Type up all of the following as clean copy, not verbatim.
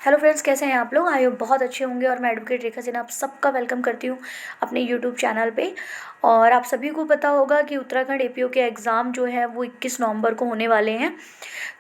Hello friends, कैसे हैं आप लोग? आई होप बहुत अच्छे होंगे। और मैं एडवोकेट रेखा सिन्हा आप सबका वेलकम करती हूँ अपने यूट्यूब चैनल पे। और आप सभी को पता होगा कि उत्तराखंड एपीओ के एग्ज़ाम जो है वो 21 नवंबर को होने वाले हैं।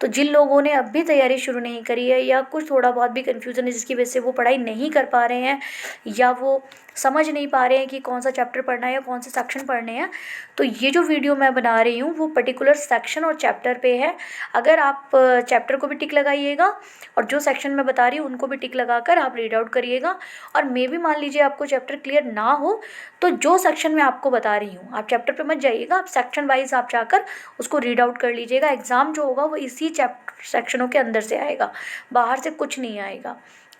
तो जिन लोगों ने अब भी तैयारी शुरू नहीं करी है या कुछ थोड़ा बहुत भी कन्फ्यूज़न है जिसकी वजह से वो पढ़ाई नहीं कर पा रहे हैं या वो समझ नहीं पा रहे हैं कि कौन सा चैप्टर पढ़ना है या कौन से सेक्शन पढ़ने हैं, तो ये जो वीडियो मैं बना रही हूँ वो पर्टिकुलर सेक्शन और चैप्टर पे है। अगर आप चैप्टर को भी टिक लगाइएगा और जो सेक्शन मैं बता रही हूँ उनको भी टिक लगाकर आप रीड आउट करिएगा। और मे भी मान लीजिए आपको चैप्टर क्लियर ना हो तो जो सेक्शन मैं आपको बता रही हूँ आप चैप्टर पे मत जाइएगा, आप सेक्शन वाइज आप जाकर उसको रीड आउट कर लीजिएगा। एग्ज़ाम जो होगा वो इसी चैप्टर सेक्शनों के अंदर से आएगा, बाहर से कुछ नहीं आएगा।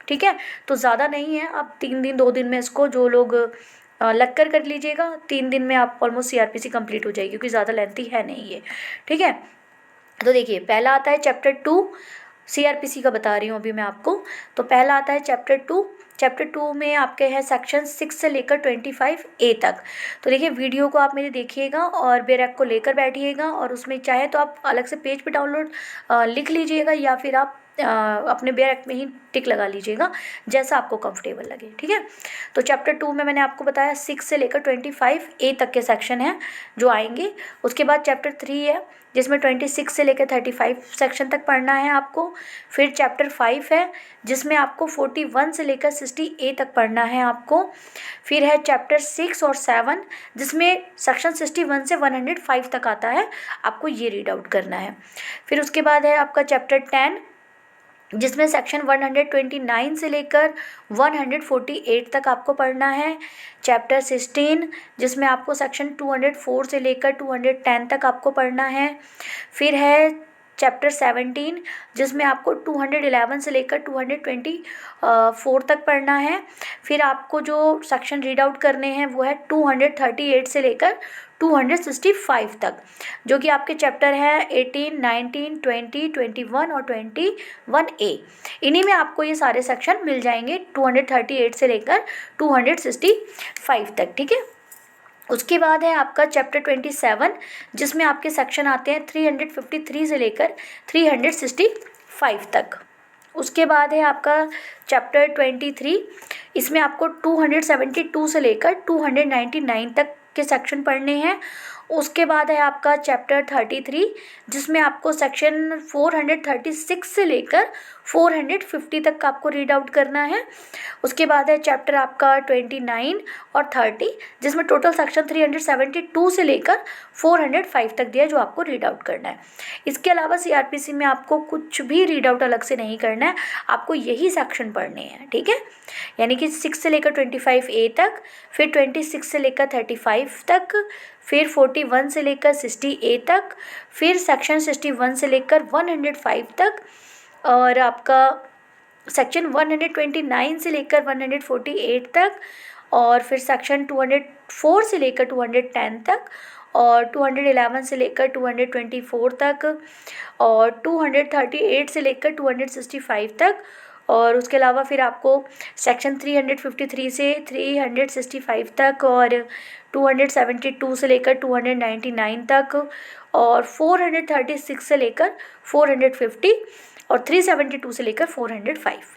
ठीक है, तो ज़्यादा नहीं है, आप 3 दिन 2 दिन में इसको जो लोग लग कर लीजिएगा, 3 दिन में आप ऑलमोस्ट सीआरपीसी कंप्लीट हो जाएगी क्योंकि ज़्यादा लेंथी है नहीं ये। ठीक है, तो देखिए पहला आता है चैप्टर 2, सीआरपीसी का बता रही हूँ अभी मैं आपको। तो पहला आता है चैप्टर 2 में आपके हैं सेक्शन 6 से लेकर 25A तक। तो देखिए वीडियो को आप मेरे देखिएगा और बेरैक को लेकर बैठिएगा और उसमें चाहे तो आप अलग से पेज पे डाउनलोड लिख लीजिएगा या फिर आप अपने बेरैक में ही टिक लगा लीजिएगा, जैसा आपको कंफर्टेबल लगे। ठीक है, तो चैप्टर 2 में मैंने आपको बताया 6 से लेकर 25A तक के सेक्शन हैं जो आएंगे। उसके बाद चैप्टर 3 है जिसमें 26 से लेकर 35 सेक्शन तक पढ़ना है आपको। फिर चैप्टर 5 है जिसमें आपको 41 से लेकर 60A तक पढ़ना है आपको। फिर है चैप्टर 6 और 7 जिसमें सेक्शन 61 से 105 तक आता है, आपको ये रीड आउट करना है। फिर उसके बाद है आपका चैप्टर 10 जिसमें सेक्शन 129 से लेकर 148 तक आपको पढ़ना है। चैप्टर 16 जिसमें आपको सेक्शन 204 से लेकर 210 तक आपको पढ़ना है। फिर है चैप्टर 17 जिसमें आपको 211 से लेकर 224 तक पढ़ना है। फिर आपको जो सेक्शन रीड आउट करने हैं वो है 238 से लेकर 265 तक, जो कि आपके चैप्टर हैं 18, 19, 20, 21 और 21A। इन्हीं में आपको ये सारे सेक्शन मिल जाएंगे 238 से लेकर 265 तक। ठीक है, उसके बाद है आपका चैप्टर 27 जिसमें आपके सेक्शन आते हैं 353 से लेकर 365 तक। उसके बाद है आपका चैप्टर 23, इसमें आपको 272 से लेकर 299 तक के सेक्शन पढ़ने हैं। उसके बाद है आपका चैप्टर 33 जिसमें आपको सेक्शन 436 से लेकर 450 तक का आपको रीड आउट करना है। उसके बाद है चैप्टर आपका 29 और 30 जिसमें टोटल सेक्शन 372 से लेकर 405 तक दिया है जो आपको रीड आउट करना है। इसके अलावा सीआरपीसी में आपको कुछ भी रीड आउट अलग से नहीं करना है, आपको यही सेक्शन पढ़ने हैं। ठीक है, यानी कि 6 से लेकर 25A तक, फिर 26 से लेकर 35 तक, फिर 41 से लेकर 60A तक, फिर सेक्शन 61 से लेकर 105 तक, और आपका सेक्शन 129 से लेकर 148 तक, और फिर सेक्शन 204 से लेकर 210 तक, और 211 से लेकर 224 तक, और 238 से लेकर 265 तक, और उसके अलावा फिर आपको सेक्शन 353 से 365 तक, और 272 से लेकर 299 तक, और 436 से लेकर 450, और 372 से लेकर 405।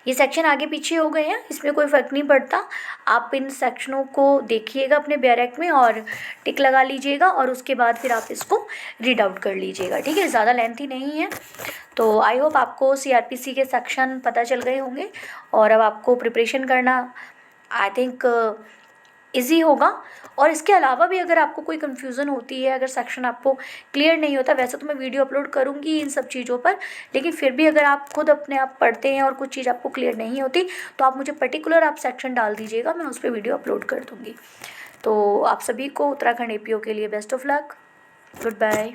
ये सेक्शन आगे पीछे हो गए हैं, इसमें कोई फ़र्क नहीं पड़ता। आप इन सेक्शनों को देखिएगा अपने बेरैक में और टिक लगा लीजिएगा और उसके बाद फिर आप इसको रीड आउट कर लीजिएगा। ठीक है, ज़्यादा लेंथी नहीं है। तो आई होप आपको सीआरपीसी के सेक्शन पता चल गए होंगे और अब आपको प्रिपरेशन करना आई थिंक ईजी होगा। और इसके अलावा भी अगर आपको कोई कन्फ्यूज़न होती है, अगर सेक्शन आपको क्लियर नहीं होता, वैसे तो मैं वीडियो अपलोड करूँगी इन सब चीज़ों पर, लेकिन फिर भी अगर आप खुद अपने आप पढ़ते हैं और कुछ चीज़ आपको क्लियर नहीं होती तो आप मुझे पर्टिकुलर आप सेक्शन डाल दीजिएगा, मैं उस पर वीडियो अपलोड कर दूँगी। तो आप सभी को उत्तराखंड एपीओ के लिए best of luck, good bye.